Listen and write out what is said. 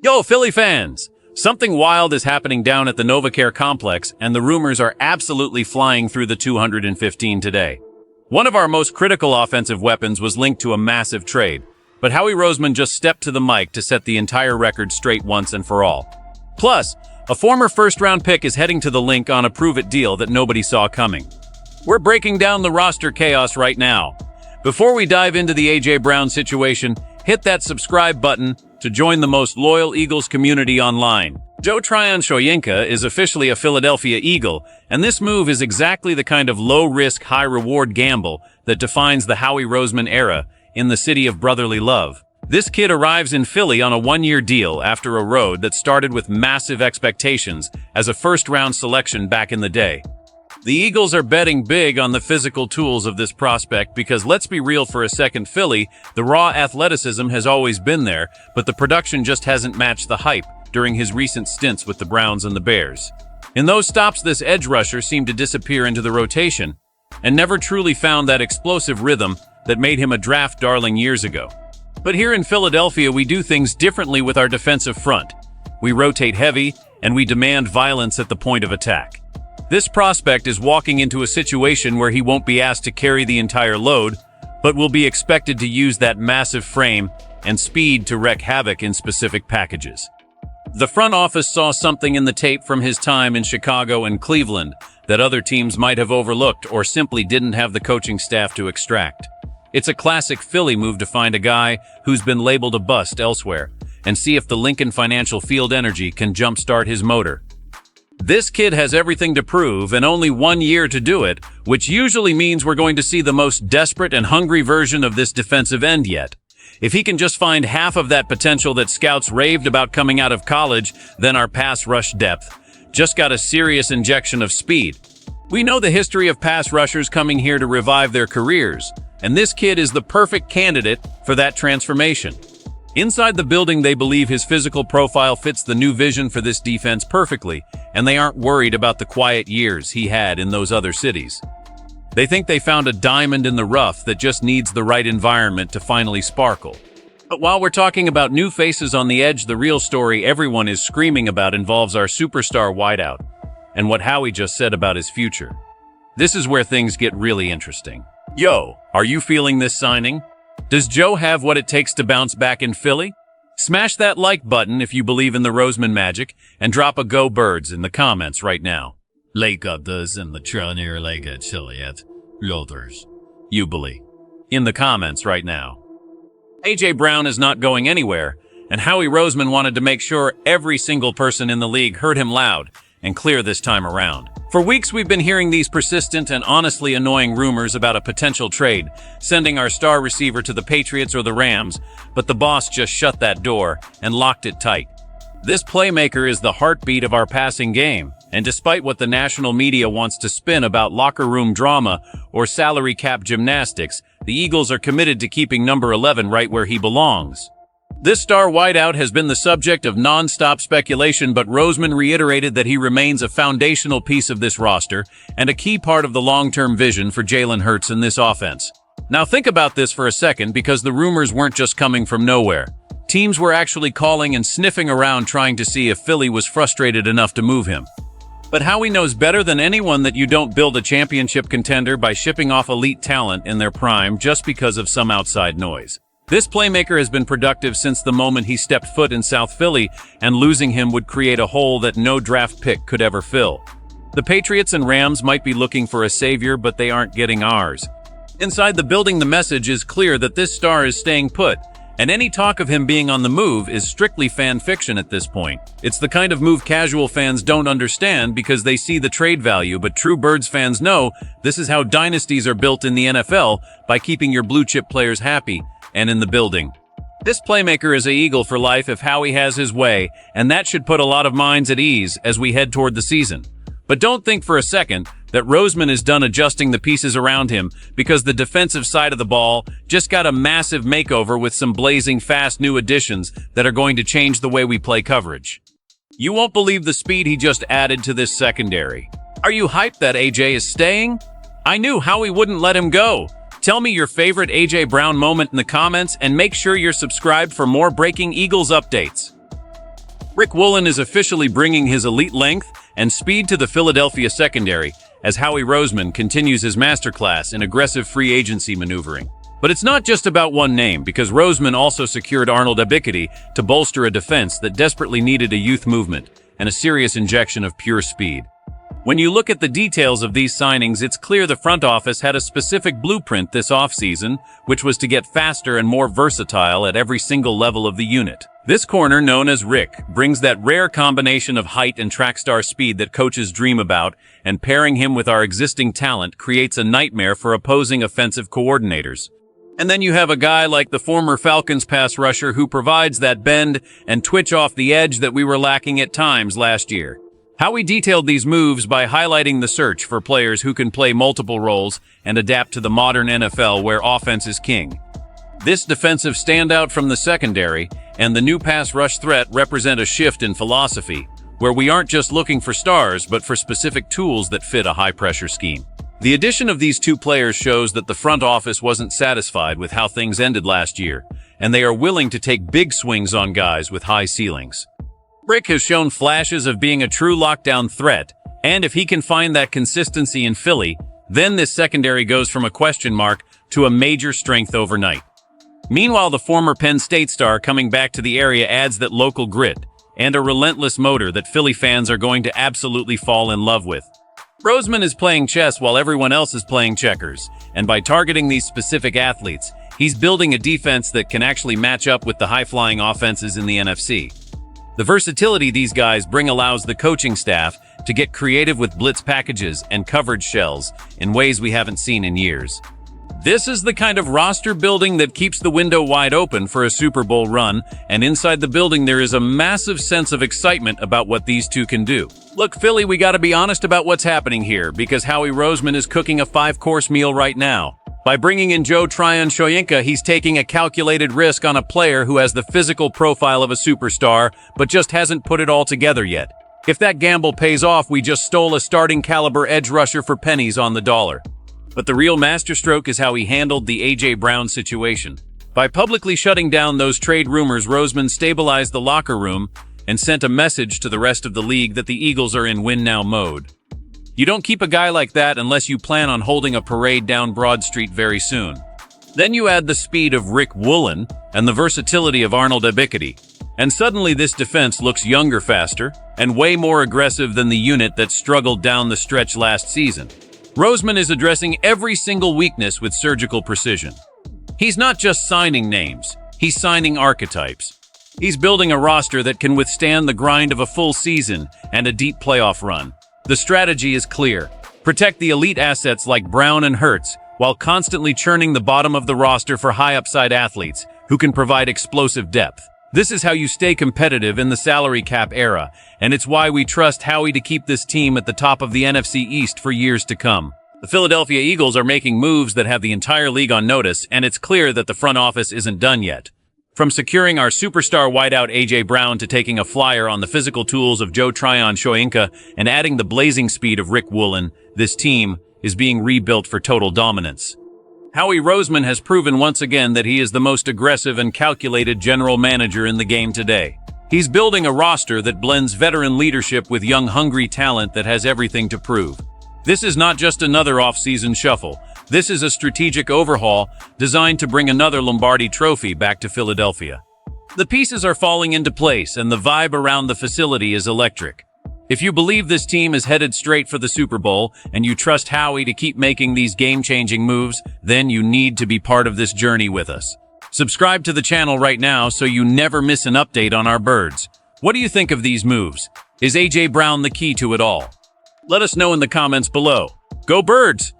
Yo, Philly fans! Something wild is happening down at the NovaCare complex, and the rumors are absolutely flying through the 215 today. One of our most critical offensive weapons was linked to a massive trade, but Howie Roseman just stepped to the mic to set the entire record straight once and for all. Plus, a former first-round pick is heading to the link on a prove-it deal that nobody saw coming. We're breaking down the roster chaos right now. Before we dive into the A.J. Brown situation, hit that subscribe button to join the most loyal Eagles community online. Joe Tryon-Shoyinka is officially a Philadelphia Eagle, and this move is exactly the kind of low-risk, high-reward gamble that defines the Howie Roseman era in the city of brotherly love. This kid arrives in Philly on a one-year deal after a road that started with massive expectations as a first-round selection back in the day. The Eagles are betting big on the physical tools of this prospect because, let's be real for a second, Philly, the raw athleticism has always been there, but the production just hasn't matched the hype during his recent stints with the Browns and the Bears. In those stops, this edge rusher seemed to disappear into the rotation and never truly found that explosive rhythm that made him a draft darling years ago. But here in Philadelphia, we do things differently with our defensive front. We rotate heavy, and we demand violence at the point of attack. This prospect is walking into a situation where he won't be asked to carry the entire load, but will be expected to use that massive frame and speed to wreak havoc in specific packages. The front office saw something in the tape from his time in Chicago and Cleveland that other teams might have overlooked or simply didn't have the coaching staff to extract. It's a classic Philly move to find a guy who's been labeled a bust elsewhere and see if the Lincoln Financial Field energy can jumpstart his motor. This kid has everything to prove and only 1 year to do it, which usually means we're going to see the most desperate and hungry version of this defensive end yet. If he can just find half of that potential that scouts raved about coming out of college, then our pass rush depth just got a serious injection of speed. We know the history of pass rushers coming here to revive their careers, and this kid is the perfect candidate for that transformation. Inside the building, they believe his physical profile fits the new vision for this defense perfectly, and they aren't worried about the quiet years he had in those other cities. They think they found a diamond in the rough that just needs the right environment to finally sparkle. But while we're talking about new faces on the edge, the real story everyone is screaming about involves our superstar wideout and what Howie just said about his future. This is where things get really interesting. Yo, are you feeling this signing? Does Joe have what it takes to bounce back in Philly? Smash that like button if you believe in the Roseman magic, and drop a Go Birds in the comments right now. Lakers in the Tronier Lega Chiliet Loders. Jubile. In the comments right now. A.J. Brown is not going anywhere, and Howie Roseman wanted to make sure every single person in the league heard him loud and clear this time around. For weeks, we've been hearing these persistent and honestly annoying rumors about a potential trade, sending our star receiver to the Patriots or the Rams, but the boss just shut that door and locked it tight. This playmaker is the heartbeat of our passing game, and despite what the national media wants to spin about locker room drama or salary cap gymnastics, the Eagles are committed to keeping number 11 right where he belongs. This star wideout has been the subject of non-stop speculation, but Roseman reiterated that he remains a foundational piece of this roster and a key part of the long-term vision for Jalen Hurts in this offense. Now think about this for a second, because the rumors weren't just coming from nowhere. Teams were actually calling and sniffing around trying to see if Philly was frustrated enough to move him. But Howie knows better than anyone that you don't build a championship contender by shipping off elite talent in their prime just because of some outside noise. This playmaker has been productive since the moment he stepped foot in South Philly, and losing him would create a hole that no draft pick could ever fill. The Patriots and Rams might be looking for a savior, but they aren't getting ours. Inside the building, the message is clear that this star is staying put, and any talk of him being on the move is strictly fan fiction at this point. It's the kind of move casual fans don't understand because they see the trade value, but true Birds fans know this is how dynasties are built in the NFL, by keeping your blue-chip players happy and in the building. This playmaker is an Eagle for life if Howie has his way, and that should put a lot of minds at ease as we head toward the season. But don't think for a second that Roseman is done adjusting the pieces around him, because the defensive side of the ball just got a massive makeover with some blazing fast new additions that are going to change the way we play coverage. You won't believe the speed he just added to this secondary. Are you hyped that AJ is staying? I knew Howie wouldn't let him go. Tell me your favorite A.J. Brown moment in the comments, and make sure you're subscribed for more breaking Eagles updates. Rick Woolen is officially bringing his elite length and speed to the Philadelphia secondary as Howie Roseman continues his masterclass in aggressive free agency maneuvering. But it's not just about one name, because Roseman also secured Arnold Ebiketie to bolster a defense that desperately needed a youth movement and a serious injection of pure speed. When you look at the details of these signings, it's clear the front office had a specific blueprint this offseason, which was to get faster and more versatile at every single level of the unit. This corner, known as Rick, brings that rare combination of height and track star speed that coaches dream about, and pairing him with our existing talent creates a nightmare for opposing offensive coordinators. And then you have a guy like the former Falcons pass rusher who provides that bend and twitch off the edge that we were lacking at times last year. Howie detailed these moves by highlighting the search for players who can play multiple roles and adapt to the modern NFL where offense is king. This defensive standout from the secondary and the new pass rush threat represent a shift in philosophy, where we aren't just looking for stars but for specific tools that fit a high-pressure scheme. The addition of these two players shows that the front office wasn't satisfied with how things ended last year, and they are willing to take big swings on guys with high ceilings. Rick has shown flashes of being a true lockdown threat, and if he can find that consistency in Philly, then this secondary goes from a question mark to a major strength overnight. Meanwhile, the former Penn State star coming back to the area adds that local grit and a relentless motor that Philly fans are going to absolutely fall in love with. Roseman is playing chess while everyone else is playing checkers, and by targeting these specific athletes, he's building a defense that can actually match up with the high-flying offenses in the NFC. The versatility these guys bring allows the coaching staff to get creative with blitz packages and coverage shells in ways we haven't seen in years. This is the kind of roster building that keeps the window wide open for a Super Bowl run, and inside the building there is a massive sense of excitement about what these two can do. Look, Philly, we gotta be honest about what's happening here, because Howie Roseman is cooking a 5-course meal right now. By bringing in Joe Tryon-Shoyinka, he's taking a calculated risk on a player who has the physical profile of a superstar, but just hasn't put it all together yet. If that gamble pays off, we just stole a starting caliber edge rusher for pennies on the dollar. But the real masterstroke is how he handled the A.J. Brown situation. By publicly shutting down those trade rumors, Roseman stabilized the locker room and sent a message to the rest of the league that the Eagles are in win-now mode. You don't keep a guy like that unless you plan on holding a parade down Broad Street very soon. Then you add the speed of Rick Woolen and the versatility of Arnold Ebiketie, and suddenly this defense looks younger, faster, and way more aggressive than the unit that struggled down the stretch last season. Roseman is addressing every single weakness with surgical precision. He's not just signing names, he's signing archetypes. He's building a roster that can withstand the grind of a full season and a deep playoff run. The strategy is clear. Protect the elite assets like Brown and Hurts while constantly churning the bottom of the roster for high-upside athletes who can provide explosive depth. This is how you stay competitive in the salary cap era, and it's why we trust Howie to keep this team at the top of the NFC East for years to come. The Philadelphia Eagles are making moves that have the entire league on notice, and it's clear that the front office isn't done yet. From securing our superstar wideout A.J. Brown to taking a flyer on the physical tools of Joe Tryon-Shoyinka and adding the blazing speed of Rick Woolen, this team is being rebuilt for total dominance. Howie Roseman has proven once again that he is the most aggressive and calculated general manager in the game today. He's building a roster that blends veteran leadership with young, hungry talent that has everything to prove. This is not just another off-season shuffle. This is a strategic overhaul designed to bring another Lombardi trophy back to Philadelphia. The pieces are falling into place, and the vibe around the facility is electric. If you believe this team is headed straight for the Super Bowl, and you trust Howie to keep making these game-changing moves, then you need to be part of this journey with us. Subscribe to the channel right now so you never miss an update on our birds. What do you think of these moves? Is A.J. Brown the key to it all? Let us know in the comments below. Go Birds!